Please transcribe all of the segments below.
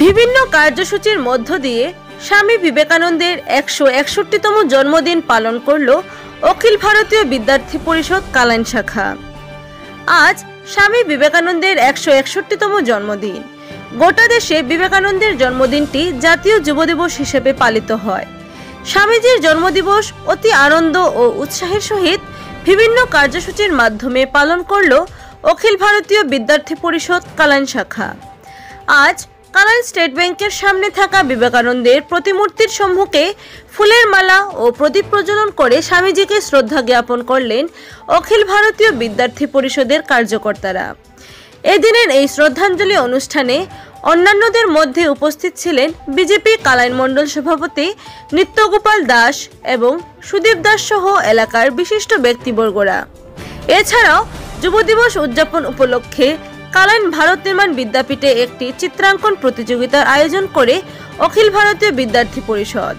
বিভিন্ন কার্যসূচির মধ্য দিয়ে স্বামী বিবেকানন্দের 161তম জন্মদিন পালন করল অখিল ভারতীয় বিদ্যার্থী পরিষদ কালাইন শাখা। আজ স্বামী বিবেকানন্দের 161তম জন্মদিন। গোটা দেশে বিবেকানন্দের জন্মদিনটি জাতীয় যুব দিবস হিসেবে পালিত হয়। স্বামীজির জন্মদিবস অতি আনন্দ ও উৎসাহের সহিত বিভিন্ন কার্যসূচির মাধ্যমে পালন করল অখিল ভারতীয় বিদ্যার্থী পরিষদ কালাইন শাখা। আজ কালাইন স্টেট ব্যাংকের সামনে থাকা বিবেকানন্দের প্রতিমূর্তির সম্মুখে ফুলের মালা ও প্রদীপ প্রজ্বলন করে স্বামীজিকে শ্রদ্ধা জ্ঞাপন করলেন অখিল ভারতীয় বিদ্যার্থী পরিষদের কার্যকর্তারা। এদিনের এই শ্রদ্ধাঞ্জলি অনুষ্ঠানে অন্যান্যদের মধ্যে উপস্থিত ছিলেন বিজেপি কালাইন মণ্ডল সভাপতি নিত্যগোপাল দাস এবং সুদীপ দাস সহ এলাকার বিশিষ্ট ব্যক্তিবর্গরা। এছাড়াও যুব দিবস উদযাপন উপলক্ষে কালাইন ভারত নির্মাণ বিদ্যাপীঠে একটি চিত্রাঙ্কন প্রতিযোগিতার আয়োজন করে অখিল ভারতীয় বিদ্যার্থী পরিষদ।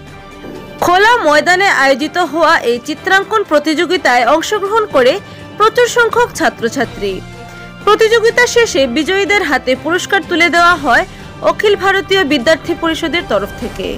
খোলা ময়দানে আয়োজিত হওয়া এই চিত্রাঙ্কন প্রতিযোগিতায় অংশগ্রহণ করে প্রচুর সংখ্যক ছাত্রছাত্রী। প্রতিযোগিতা শেষে বিজয়ীদের হাতে পুরস্কার তুলে দেওয়া হয় অখিল ভারতীয় বিদ্যার্থী পরিষদের তরফ থেকে।